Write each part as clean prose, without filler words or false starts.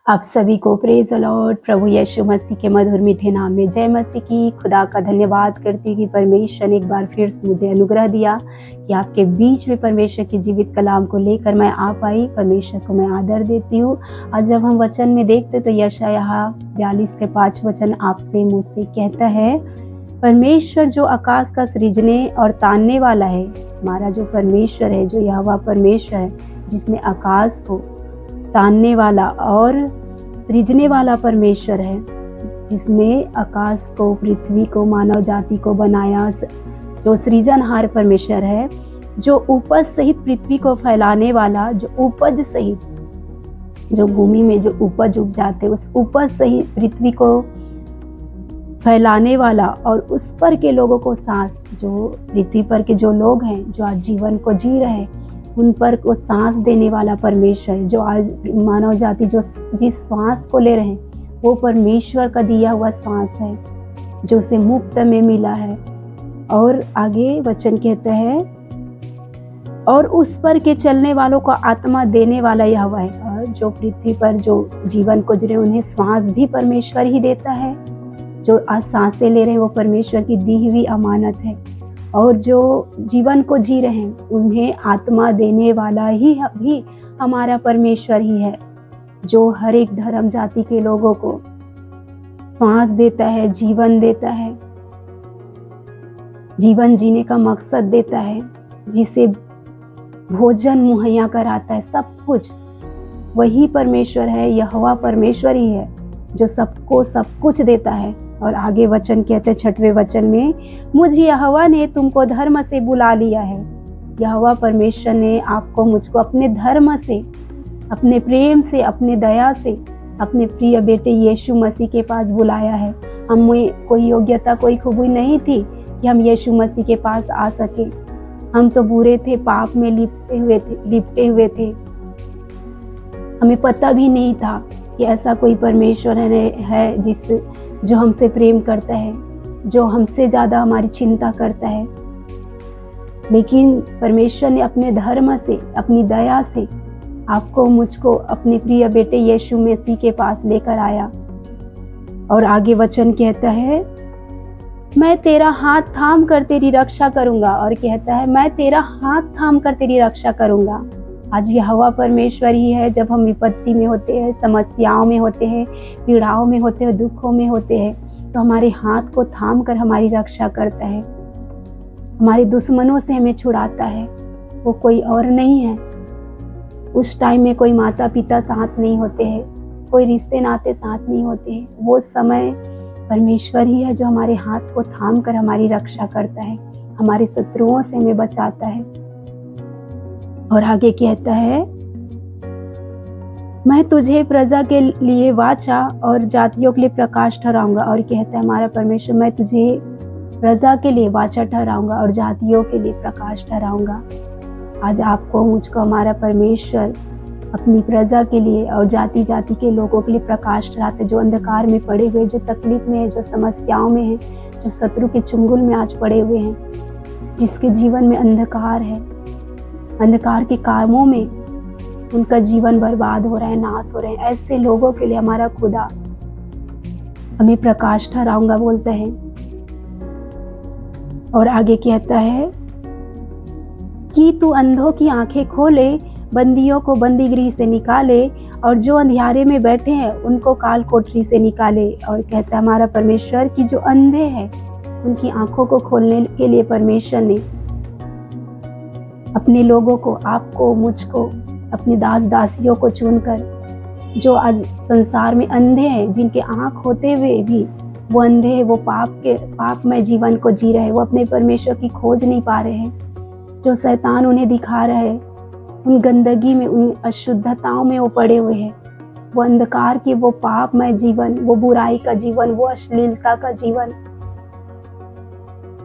आप सभी को प्रेज द लॉर्ड। प्रभु यीशु मसीह के मधुर मीठे नाम में जय मसीह की। खुदा का धन्यवाद करती हूँ कि परमेश्वर ने एक बार फिर से मुझे अनुग्रह दिया कि आपके बीच में परमेश्वर की जीवित कलाम को लेकर मैं आ पाई। परमेश्वर को मैं आदर देती हूँ। और जब हम वचन में देखते तो यशायाह 42 के 5 वचन आपसे मुझसे कहता है, परमेश्वर जो आकाश का सृजने और तानने वाला है, हमारा जो परमेश्वर है, जो यहोवा परमेश्वर है, जिसने आकाश को तानने वाला और सृजने वाला परमेश्वर है, जिसने आकाश को, पृथ्वी को, मानव जाति को बनाया, जो सृजनहार परमेश्वर है, जो उपज सहित पृथ्वी को फैलाने वाला, जो उपज सहित, जो भूमि में जो उपज उग जाते उस उपज सहित पृथ्वी को फैलाने वाला और उस पर के लोगों को सांस, जो पृथ्वी पर के जो लोग हैं, जो आज जीवन को जी रहे हैं, उन पर को सांस देने वाला परमेश्वर है। जो आज मानव जाति जो जिस श्वास को ले रहे हैं वो परमेश्वर का दिया हुआ श्वास है, जो उसे मुफ्त में मिला है। और आगे वचन कहता है, और उस पर के चलने वालों को आत्मा देने वाला यहोवा है। और जो पृथ्वी पर जो जीवन को जी रहे उन्हें श्वास भी परमेश्वर ही देता है। जो आज सांसें ले रहे हैं वो परमेश्वर की दी हुई अमानत है। और जो जीवन को जी रहे हैं उन्हें आत्मा देने वाला ही हमारा परमेश्वर ही है, जो हर एक धर्म जाति के लोगों को श्वास देता है, जीवन देता है, जीवन जीने का मकसद देता है, जिसे भोजन मुहैया कराता है, सब कुछ वही परमेश्वर है। यहोवा परमेश्वर ही है जो सबको सब कुछ देता है। और आगे वचन कहते हैं 6वें वचन में, मुझ यहोवा ने तुमको धर्म से बुला लिया है। यहोवा परमेश्वर ने आपको, मुझको अपने धर्म से, अपने प्रेम से, अपने दया से, अपने प्रिय बेटे यीशु मसीह के पास बुलाया है। हमें कोई योग्यता, कोई खूबी नहीं थी कि हम यीशु मसीह के पास आ सके। हम तो बुरे थे, पाप में लिपटे हुए थे। हमें पता भी नहीं था कि ऐसा कोई परमेश्वर है जो हमसे प्रेम करता है, जो हमसे ज़्यादा हमारी चिंता करता है। लेकिन परमेश्वर ने अपने धर्म से, अपनी दया से आपको, मुझको अपने प्रिय बेटे यीशु मसीह के पास लेकर आया। और आगे वचन कहता है, मैं तेरा हाथ थाम कर तेरी रक्षा करूंगा। और कहता है, मैं तेरा हाथ थाम कर तेरी रक्षा करूंगा। आज यहोवा परमेश्वर ही है। जब हम विपत्ति में होते हैं, समस्याओं में होते हैं, पीड़ाओं में होते हैं, दुखों में होते हैं, तो हमारे हाथ को थाम कर हमारी रक्षा करता है, हमारे दुश्मनों से हमें छुड़ाता है। वो कोई और नहीं है। उस टाइम में कोई माता पिता साथ नहीं होते हैं, कोई रिश्ते नाते साथ नहीं होते हैं। वो समय परमेश्वर ही है जो हमारे हाथ को थाम कर हमारी रक्षा करता है, हमारे शत्रुओं से हमें बचाता है। और आगे कहता है, मैं तुझे प्रजा के लिए वाचा और जातियों के लिए प्रकाश ठहराऊंगा। और कहता है हमारा परमेश्वर, मैं तुझे प्रजा के लिए वाचा ठहराऊंगा और जातियों के लिए प्रकाश ठहराऊंगा। आज आपको, मुझको हमारा परमेश्वर अपनी प्रजा के लिए और जाति जाति के लोगों के लिए प्रकाश ठहराते, जो अंधकार में पड़े हुए, जो तकलीफ में है, जो समस्याओं में है, जो शत्रु के चुंगल में आज पड़े हुए हैं, जिसके जीवन में अंधकार है, अंधकार के कामों में उनका जीवन बर्बाद हो रहा है, नाश हो रहे हैं, ऐसे लोगों के लिए हमारा खुदा हमें प्रकाश ठहराऊंगा बोलता है। और आगे कहता है कि तू अंधों की आंखें खोले, बंदियों को बंदी गृह से निकाले, और जो अंधियारे में बैठे हैं उनको काल कोठरी से निकाले। और कहता है हमारा परमेश्वर कि जो अंधे हैं उनकी आंखों को खोलने के लिए परमेश्वर ने अपने लोगों को, आपको, मुझको, अपने दास दासियों को चुनकर, जो आज संसार में अंधे हैं, जिनके आंख होते हुए भी वो अंधे हैं, वो पापमय जीवन को जी रहे हैं, वो अपने परमेश्वर की खोज नहीं पा रहे हैं, जो शैतान उन्हें दिखा रहा है, उन गंदगी में, उन अशुद्धताओं में वो पड़े हुए हैं, वो अंधकार की, वो पापमय जीवन, वो बुराई का जीवन, वो अश्लीलता का जीवन,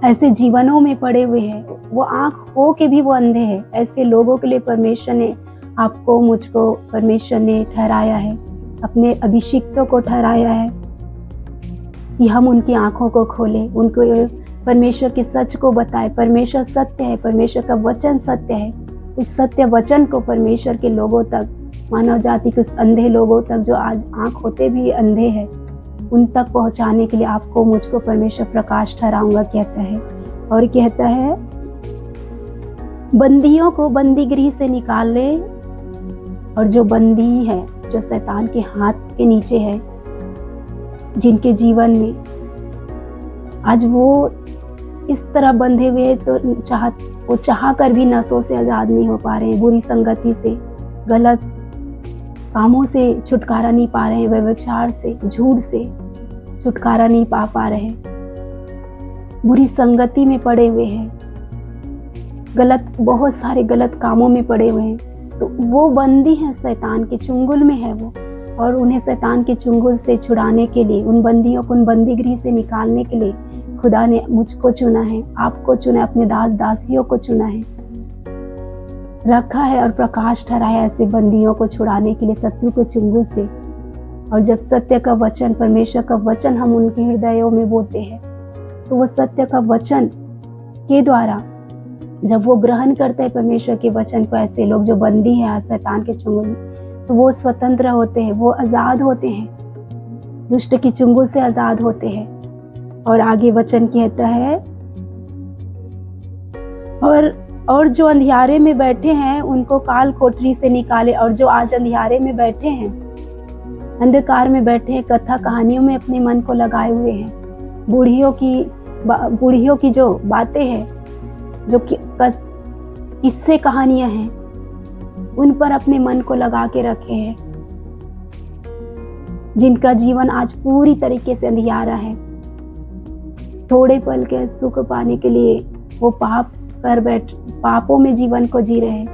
ऐसे जीवनों में पड़े हुए हैं। वो आंख हो के भी वो अंधे हैं। ऐसे लोगों के लिए परमेश्वर ने आपको, मुझको परमेश्वर ने ठहराया है, अपने अभिषिक्तों को ठहराया है कि हम उनकी आंखों को खोलें, उनको परमेश्वर के सच को बताएं। परमेश्वर सत्य है, परमेश्वर का वचन सत्य है। उस सत्य वचन को परमेश्वर के लोगों तक मानव जाति के उस अंधे लोगों तक जो आज आँख होते भी अंधे हैं, उन तक पहुँचाने के लिए आपको मुझको परमेश्वर प्रकाश ठहराऊंगा कहता है। और कहता है बंदियों को बंदीगृह से निकाल ले, और जो बंदी है, जो शैतान के हाथ के नीचे है, जिनके जीवन में आज वो इस तरह बंधे हुए तो वो चाह कर भी नशों से आज़ाद नहीं हो पा रहे हैं, बुरी संगति से, गलत कामों से छुटकारा नहीं पा रहे हैं, व्यभिचार से, झूठ से छुटकारा नहीं पा रहे हैं, बुरी संगति में पड़े हुए हैं, बहुत सारे गलत कामों में पड़े हुए हैं, तो वो बंदी है, शैतान के चुंगल में है वो। और उन्हें शैतान के चुंगल से छुड़ाने के लिए, उन बंदियों को उन बंदीगृह से निकालने के लिए खुदा ने मुझको चुना है, आपको चुना है, अपने दास दासियों को चुना है, रखा है और प्रकाश ठहराया ऐसे बंदियों को छुड़ाने के लिए शत्रु के चुंगल से। और जब सत्य का वचन, परमेश्वर का वचन हम उनके हृदयों में बोते हैं, तो वो सत्य का वचन के द्वारा जब वो ग्रहण करते हैं परमेश्वर के वचन को, ऐसे लोग जो बंदी हैं शैतान के चुंगल में, तो वो स्वतंत्र होते हैं, वो आज़ाद होते हैं, दुष्ट की चुंगल से आज़ाद होते हैं। और आगे वचन कहता है और जो अंधियारे में बैठे हैं उनको काल कोठरी से निकाले। और जो आज अंधियारे में बैठे हैं, अंधकार में बैठे हैं, कथा कहानियों में अपने मन को लगाए हुए हैं, बूढ़ियों की जो बातें हैं, जो किस्से कहानियां हैं, उन पर अपने मन को लगा के रखे हैं, जिनका जीवन आज पूरी तरीके से अंधियारा है, थोड़े पल के सुख पाने के लिए वो पापों में जीवन को जी रहे हैं,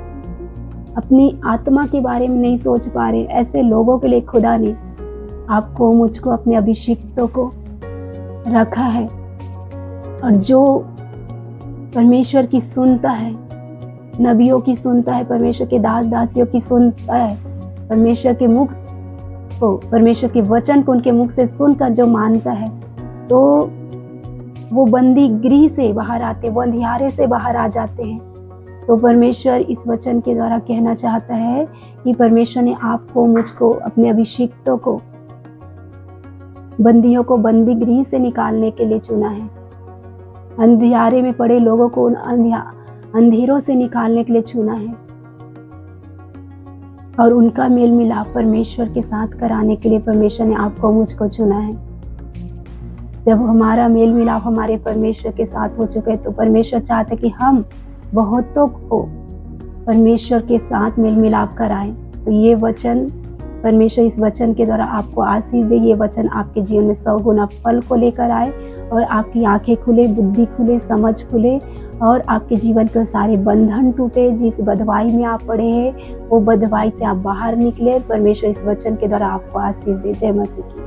अपनी आत्मा के बारे में नहीं सोच पा रहे। ऐसे लोगों के लिए खुदा ने आपको, मुझको, अपने अभिषिक्तों को रखा है। और जो परमेश्वर की सुनता है, नबियों की सुनता है, परमेश्वर के दास दासियों की सुनता है, परमेश्वर के मुख को, परमेश्वर के वचन को उनके मुख से सुनकर जो मानता है, तो वो बंदी गृह से बाहर आते, वो अंधियारे से बाहर आ जाते हैं। तो परमेश्वर इस वचन के द्वारा कहना चाहता है कि परमेश्वर ने आपको, मुझको, अपने अभिषिक्तों को, बंदियों को बंदी गृह से निकालने के लिए चुना है। अंधियारे में पड़े लोगों को उन अंधेरों से निकालने के लिए चुना है, और उनका मेल मिलाप परमेश्वर के साथ कराने के लिए परमेश्वर ने आपको, मुझको चुना है। जब हमारा मेल मिलाप हमारे परमेश्वर के साथ हो चुके, तो परमेश्वर चाहते कि हम बहुतों को परमेश्वर के साथ मेल मिलाप कराएं। तो ये वचन, परमेश्वर इस वचन के द्वारा आपको आशीष दे, ये वचन आपके जीवन में 100 गुना फल को लेकर आए, और आपकी आंखें खुले, बुद्धि खुले, समझ खुले, और आपके जीवन के सारे बंधन टूटे। जिस बदवाई में आप पड़े हैं, वो बदवाई से आप बाहर निकले। परमेश्वर इस वचन के द्वारा आपको आशीष दे। जय मसीह की।